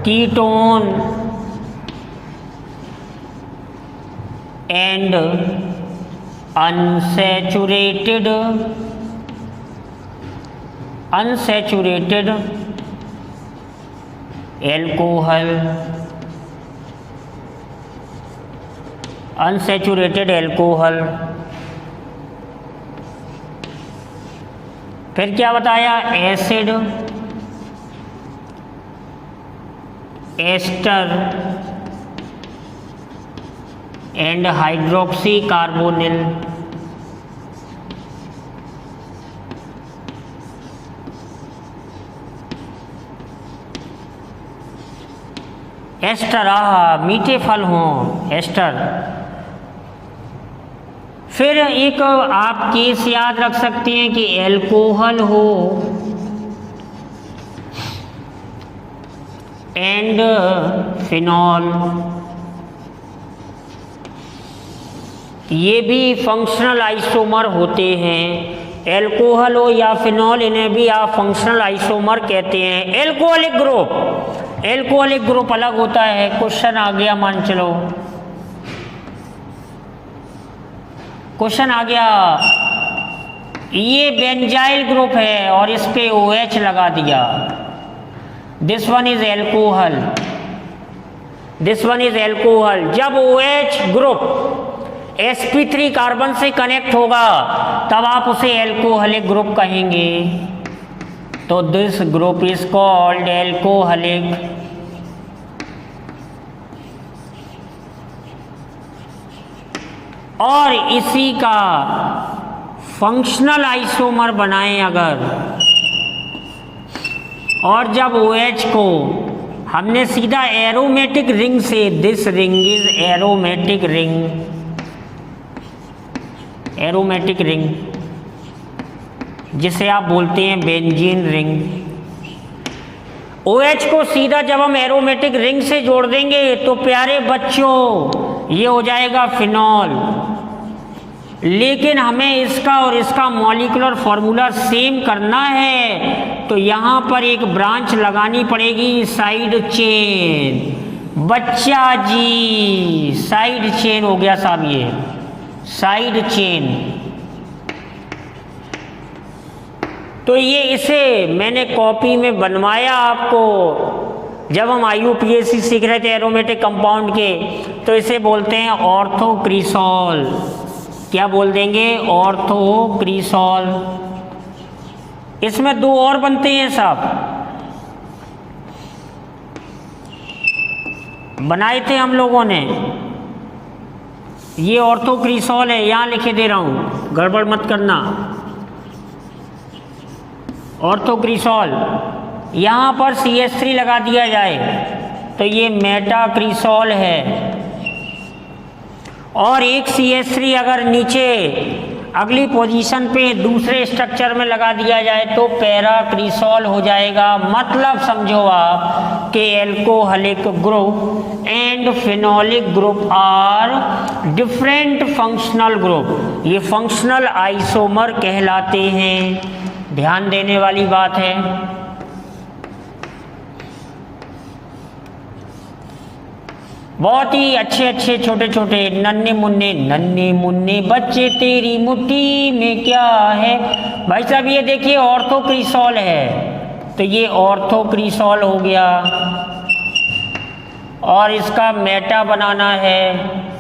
ketone and unsaturated alcohol, unsaturated alcohol. फिर क्या बताया? Acid, ester and hydroxy carbonyl. Ester, मीठे फल हों, एस्टर। फिर एक आप केस याद रख सकते हैं कि एल्कोहल हो एंड फिनॉल, ये भी फंक्शनल आइसोमर होते हैं। एल्कोहल हो या फिनॉल, इन्हें भी आप फंक्शनल आइसोमर कहते हैं। एल्कोहलिक ग्रुप अलग होता है। क्वेश्चन आ गया, मान चलो क्वेश्चन आ गया, ये बेंजाइल ग्रुप है और इस पे OH लगा दिया। This one is alcohol, this one is alcohol. जब OH ग्रुप sp3 कार्बन से कनेक्ट होगा तब आप उसे एल्कोहलिक ग्रुप कहेंगे। तो this group is called alcoholic. और इसी का फंक्शनल आइसोमर बनाएं अगर, और जब OH को हमने सीधा एरोमेटिक रिंग से, this ring is aromatic ring, जिसे आप बोलते हैं बेंजीन रिंग। OH को सीधा जब हम एरोमेटिक रिंग से जोड़ देंगे तो प्यारे बच्चों ये हो जाएगा फिनॉल। लेकिन हमें इसका और इसका मॉलिक्यूलर फॉर्मूला सेम करना है तो यहाँ पर एक ब्रांच लगानी पड़ेगी, साइड चेन। बच्चा जी, साइड चेन हो गया साहब, ये साइड चेन। तो ये इसे मैंने कॉपी में बनवाया आपको। जब हम IUPAC सीख रहे थे एरोमेटिक कंपाउंड के, तो इसे बोलते हैं ऑर्थोक्रिसॉल। क्या बोल देंगे? ऑर्थोक्रिसॉल। इसमें 2 और बनते हैं साहब, बनाए थे हम लोगों ने। ये ऑर्थोक्रिसॉल है, यहां लिखे दे रहा हूं, गड़बड़ मत करना। ऑर्थोक्रिसॉल, यहाँ पर CH3 लगा दिया जाए तो ये मेटाक्रिसॉल है। और एक CH3 अगर नीचे अगली पोजीशन पे दूसरे स्ट्रक्चर में लगा दिया जाए तो पैराक्रिसॉल हो जाएगा। मतलब समझो आप कि alcoholic group and phenolic group are different functional group. ये फंक्शनल आइसोमर कहलाते हैं। ध्यान देने वाली बात है। बहुत ही अच्छे अच्छे छोटे छोटे नन्हे मुन्ने बच्चे तेरी मुट्ठी में क्या है। भाई साहब ये देखिए ऑर्थोक्रिसॉल है, तो ये ऑर्थोक्रिसॉल हो गया। और इसका मेटा बनाना है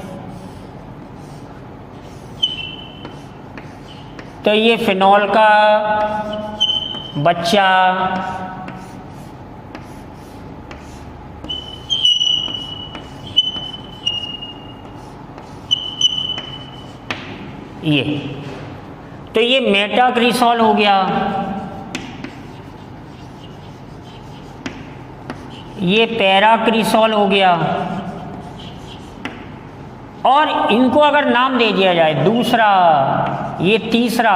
तो ये फिनॉल का बच्चा। ये तो ये मेटाक्रिसॉल हो गया। ये पैराक्रिसॉल हो गया, और इनको अगर नाम दे दिया जाए, दूसरा, ये तीसरा,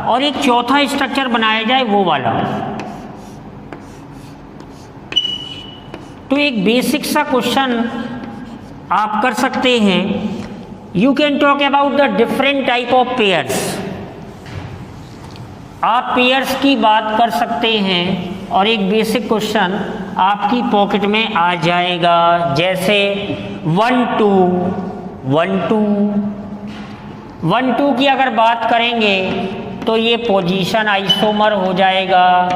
और एक चौथा स्ट्रक्चर बनाया जाए वो वाला, तो एक बेसिक सा क्वेश्चन आप कर सकते हैं। You can talk about the different type of pairs. आप पेयर्स की बात कर सकते हैं और एक बेसिक क्वेश्चन आपकी पॉकेट में आ जाएगा, जैसे 1 2 1 2 1 2 की अगर बात करेंगे तो ये पोजीशन आइसोमर हो जाएगा।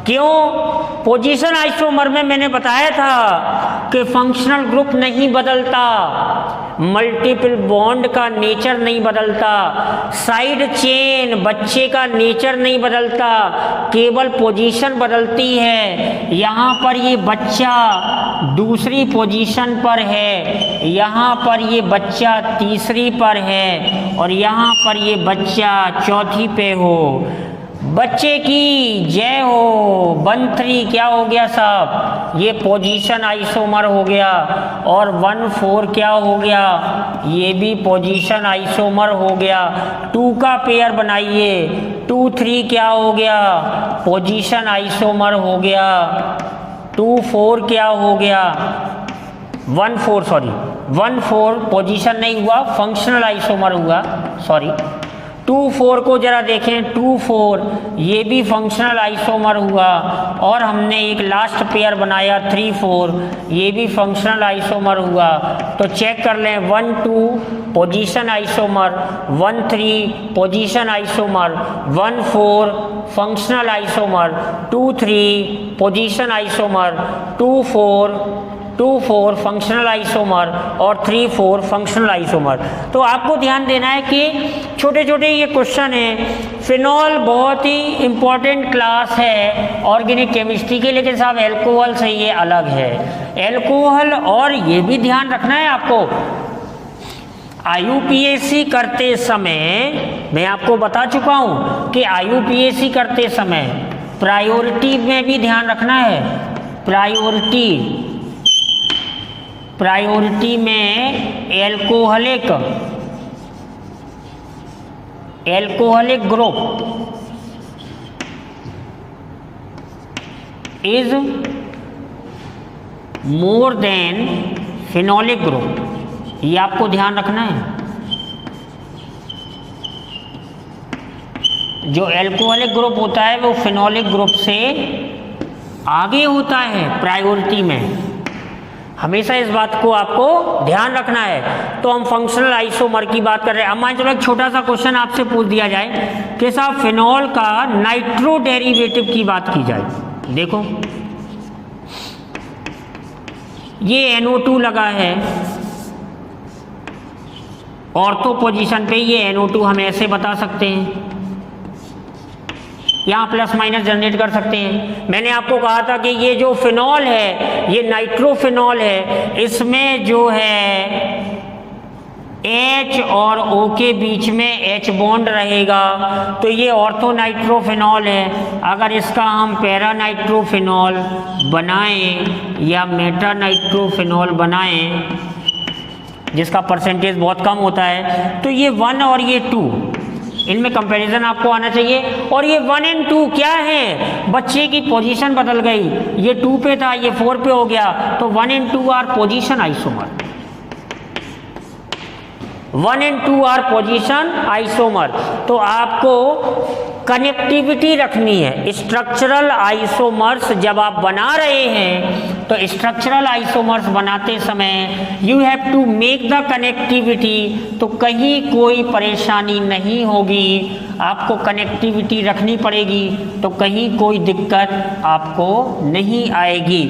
क्यों? पोजीशन आइसोमर में मैंने बताया था कि फंक्शनल ग्रुप नहीं बदलता, मल्टीपल बॉन्ड का नेचर नहीं बदलता, साइड चेन बच्चे का नेचर नहीं बदलता, केवल पोजीशन बदलती है। यहाँ पर ये बच्चा दूसरी पोजीशन पर है, यहाँ पर ये बच्चा तीसरी पर है, और यहाँ पर ये बच्चा चौथी पे हो। बच्चे की जय हो। 1 3 क्या हो गया साहब? ये पोजीशन आइसोमर हो गया। और 1 4 क्या हो गया? ये भी पोजीशन आइसोमर हो गया। 2 का पेयर बनाइए। 2 3 क्या हो गया? पोजीशन आइसोमर हो गया। 2 4 क्या हो गया? 1 4 पोजीशन नहीं हुआ, फंक्शनल आइसोमर हुआ, सॉरी। 2 4 को जरा देखें, 2 4 ये भी फंक्शनल आइसोमर हुआ। और हमने एक लास्ट पेयर बनाया 3 4, ये भी फंक्शनल आइसोमर हुआ। तो चेक कर लें, 1 2 position isomer, 1 3 position isomer, 1 4 functional isomer, 2 3 position isomer, 2 4 functional isomer, और 3 4 फंक्शनल आइसोमर। तो आपको ध्यान देना है कि छोटे छोटे ये क्वेश्चन हैं। फिनॉल बहुत ही इम्पोर्टेंट क्लास है ऑर्गेनिक केमिस्ट्री के, लेकिन साहब एल्कोहल से ये अलग है। एल्कोहल, और ये भी ध्यान रखना है आपको, IUPAC करते समय मैं आपको बता चुका हूँ कि IUPAC करते समय प्रायोरिटी में भी ध्यान रखना है। प्रायोरिटी में alcoholic group is more than phenolic group, ये आपको ध्यान रखना है। जो एल्कोहलिक ग्रुप होता है वो फिनोलिक ग्रुप से आगे होता है प्रायोरिटी में। हमेशा इस बात को आपको ध्यान रखना है। तो हम फंक्शनल आइसोमर की बात कर रहे हैं। अब मान चलो एक छोटा सा क्वेश्चन आपसे पूछ दिया जाए कि साहब फिनॉल का नाइट्रो डेरिवेटिव की बात की जाए। देखो ये NO2 लगा है, ऑर्थो पोजीशन पे ये NO2 हम ऐसे बता सकते हैं, यहाँ प्लस माइनस जनरेट कर सकते हैं। मैंने आपको कहा था कि ये जो फिनॉल है ये नाइट्रोफिनॉल है, इसमें जो है H और O के बीच में H बॉन्ड रहेगा, तो ये ऑर्थो नाइट्रोफिनॉल है। अगर इसका हम पैरा नाइट्रोफिनॉल बनाएं या मेटा नाइट्रोफिनॉल बनाएं, जिसका परसेंटेज बहुत कम होता है, तो ये 1 और ये 2, इनमें कंपैरिजन आपको आना चाहिए। और ये 1 और 2 क्या है? बच्चे की पोजीशन बदल गई, ये 2 पे था ये 4 पे हो गया, तो 1 और 2 आर पोजीशन आइसोमर। 1 और 2 आर पोजीशन आइसोमर। तो आपको कनेक्टिविटी रखनी है। स्ट्रक्चरल आइसोमर्स जब आप बना रहे हैं तो स्ट्रक्चरल आइसोमर्स बनाते समय you have to make the connectivity, तो कहीं कोई परेशानी नहीं होगी। आपको कनेक्टिविटी रखनी पड़ेगी, तो कहीं कोई दिक्कत आपको नहीं आएगी।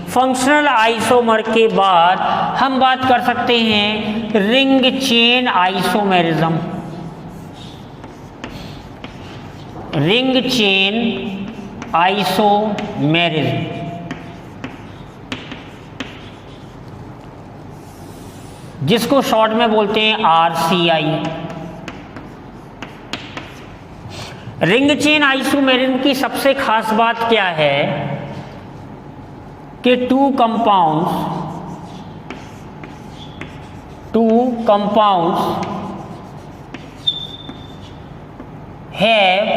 फंक्शनल आइसोमर के बाद हम बात कर सकते हैं ring chain isomerism. Ring chain isomerism, जिसको शॉर्ट में बोलते हैं RCI। रिंग चेन आइसोमेरिज्म की सबसे खास बात क्या है कि two compounds have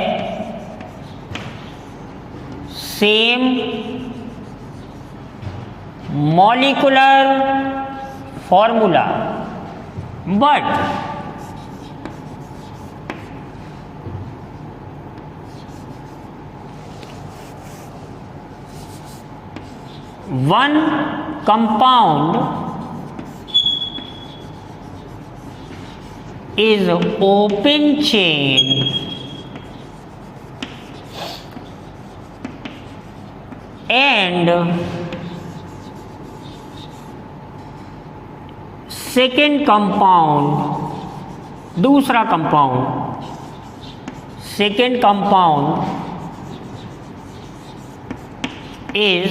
same molecular formula but one compound is open chain and second compound दूसरा compound second compound is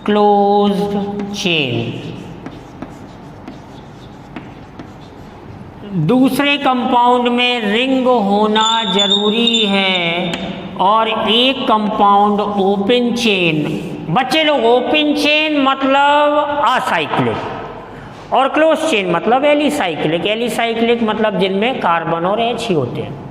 closed chain। दूसरे कंपाउंड में रिंग होना जरूरी है और एक कंपाउंड ओपन चेन। बच्चे लोग, ओपन चेन मतलब असाइक्लिक और क्लोज चेन मतलब एलिसाइक्लिक। एलिसाइक्लिक मतलब जिनमें कार्बन और एच ही होते हैं।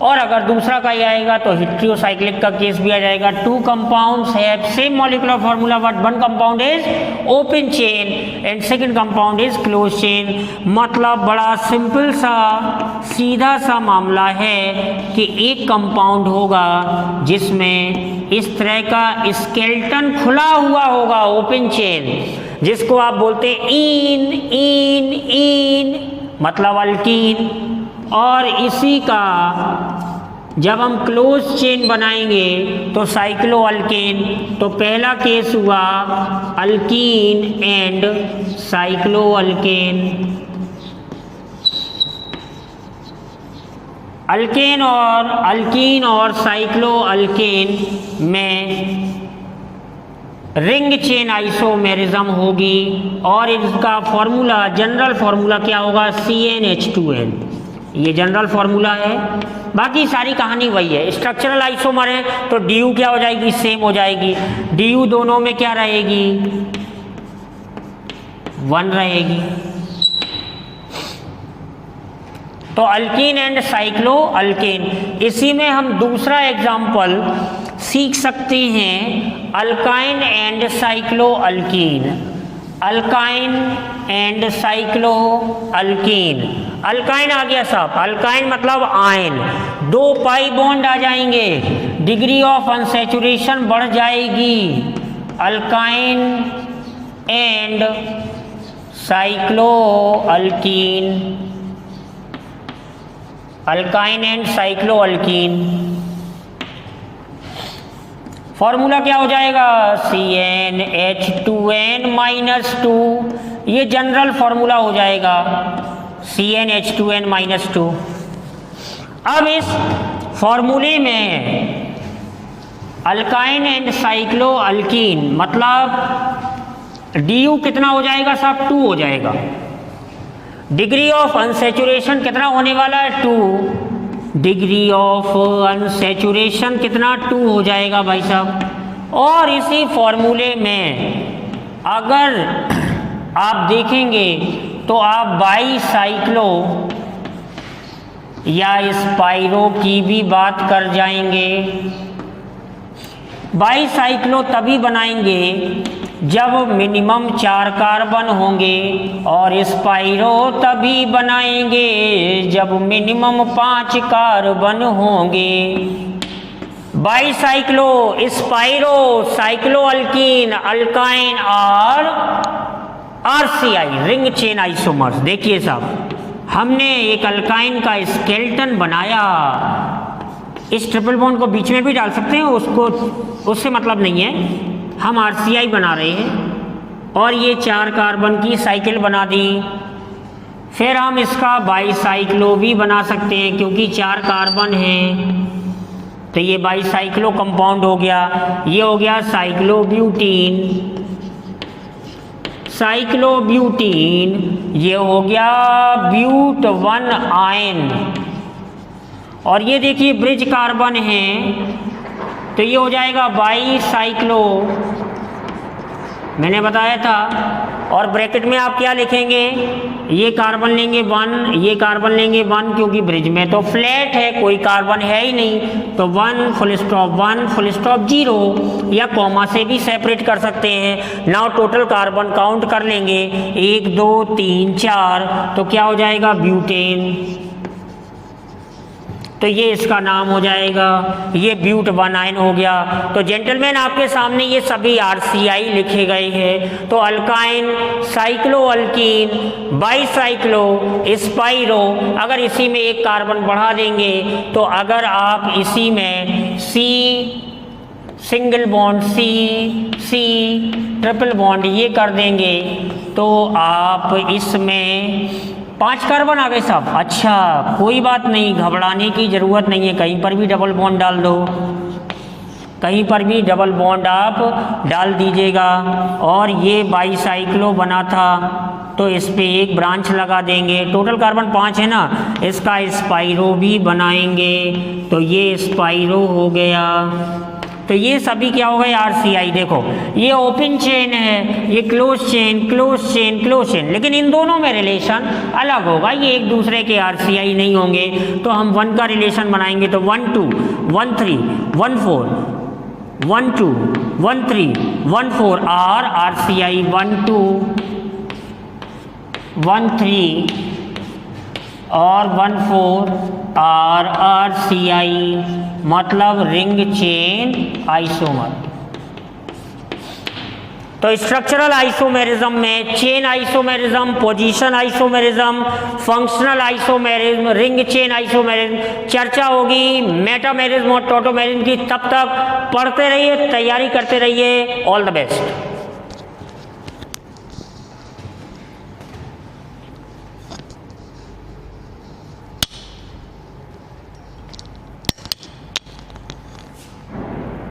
और अगर दूसरा का ही आएगा तो हेटेरोसाइक्लिक का केस भी आ जाएगा। Two compounds have same molecular formula but one compound is open chain and second compound is close chain. मतलब बड़ा सिंपल सा सीधा सा मामला है कि एक कंपाउंड होगा जिसमें इस तरह का स्केलेटन खुला हुआ होगा, ओपन चेन, जिसको आप बोलते हैं इन मतलब अल्कीन। और इसी का जब हम क्लोज चेन बनाएंगे तो साइक्लो अल्केन। तो पहला केस हुआ alkyne and cyclo alkane. Alkyne और साइक्लो अल्केन में रिंग चेन आइसोमेरिज्म होगी और इसका फॉर्मूला, जनरल फॉर्मूला क्या होगा? CnH2n। ये जनरल फॉर्मूला है। बाकी सारी कहानी वही है। स्ट्रक्चरल आइसोमर है तो डी क्या हो जाएगी? सेम हो जाएगी। डी दोनों में क्या रहेगी? 1 रहेगी। तो अल्कीन एंड साइक्लो अल्केन। इसी में हम दूसरा एग्जाम्पल सीख सकते हैं, alkyne and cycloalkene. Alkyne and cycloalkene. Alkyne आ गया साहब। अल्काइन मतलब आयन, 2 पाई बॉन्ड आ जाएंगे, डिग्री ऑफ अनसैचुरेशन बढ़ जाएगी। Alkyne and cycloalkene. Alkyne and cyclo alkyne formula क्या हो जाएगा? CnH2n-2। ये जनरल फॉर्मूला हो जाएगा, CnH2n-2। अब इस फॉर्मूले में अल्काइन एंड साइक्लो अल्कीन मतलब DU कितना हो जाएगा साहब? 2 हो जाएगा। डिग्री ऑफ अनसैचुरेशन कितना होने वाला है? 2। डिग्री ऑफ अनसैचुरेशन कितना? 2 हो जाएगा भाई साहब। और इसी फॉर्मूले में अगर आप देखेंगे तो आप बाईसाइक्लो या स्पाइरो की भी बात कर जाएंगे। बाईसाइक्लो तभी बनाएंगे जब मिनिमम 4 कार्बन होंगे और स्पाइरो तभी बनाएंगे जब मिनिमम 5 कार्बन होंगे। Bicyclo, spiro, cyclo alkyne, alkyne और RCI रिंग चेन आइसोमर्स। देखिए साहब, हमने एक अल्काइन का स्केलेटन बनाया। इस ट्रिपल बॉन्ड को बीच में भी डाल सकते हैं, उससे मतलब नहीं है। हम RCI बना रहे हैं और ये 4 कार्बन की साइकिल बना दी। फिर हम इसका बाईसाइक्लो भी बना सकते हैं क्योंकि 4 कार्बन हैं। तो ये बाईसाइक्लो कंपाउंड हो गया। ये हो गया साइक्लोब्यूटीन। साइक्लोब्यूटीन ये हो गया ब्यूट 1 आयन। और ये देखिए ब्रिज कार्बन है तो ये हो जाएगा बाईसाइक्लो मैंने बताया था। और ब्रैकेट में आप क्या लिखेंगे, ये कार्बन लेंगे 1, ये कार्बन लेंगे 1, क्योंकि ब्रिज में तो फ्लैट है, कोई कार्बन है ही नहीं, तो 1 फुल स्टॉप 0, या कॉमा से भी सेपरेट कर सकते हैं। नाउ टोटल कार्बन काउंट कर लेंगे, 1 2 3 4, तो क्या हो जाएगा, ब्यूटेन। तो ये इसका नाम हो जाएगा, ये ब्यूट 1 हो गया। तो जेंटलमैन आपके सामने ये सभी RCI लिखे गए हैं। तो alkyne, cyclo alkyne, bicyclo, spiro, अगर इसी में एक कार्बन बढ़ा देंगे, तो अगर आप इसी में C single bond C triple bond ये कर देंगे, तो आप इसमें 5 कार्बन आ गए साहब। अच्छा, कोई बात नहीं, घबराने की ज़रूरत नहीं है, कहीं पर भी डबल बॉन्ड डाल दो, कहीं पर भी डबल बॉन्ड आप डाल दीजिएगा। और ये बाईसाइक्लो बना था, तो इस पे एक ब्रांच लगा देंगे। टोटल कार्बन 5 है ना, इसका स्पाइरो भी बनाएंगे, तो ये स्पाइरो हो गया। तो ये सभी क्या हो गए, RCI। देखो ये ओपन चेन है, ये क्लोज चेन, लेकिन इन दोनों में रिलेशन अलग होगा, ये एक दूसरे के RCI नहीं होंगे। तो हम 1 का रिलेशन बनाएंगे, तो 1 2 1 3 1 4 1 2 1 3 1 4 RCI 1 2 1 3 और 1 4 RCI, मतलब रिंग चेन आइसोमर। तो स्ट्रक्चरल आइसोमेरिज्म में chain isomerism, position isomerism, functional isomerism, ring chain isomerism चर्चा होगी मेटामेरिज्म और टोटोमेरिज्म की। तब तक पढ़ते रहिए, तैयारी करते रहिए। All the best.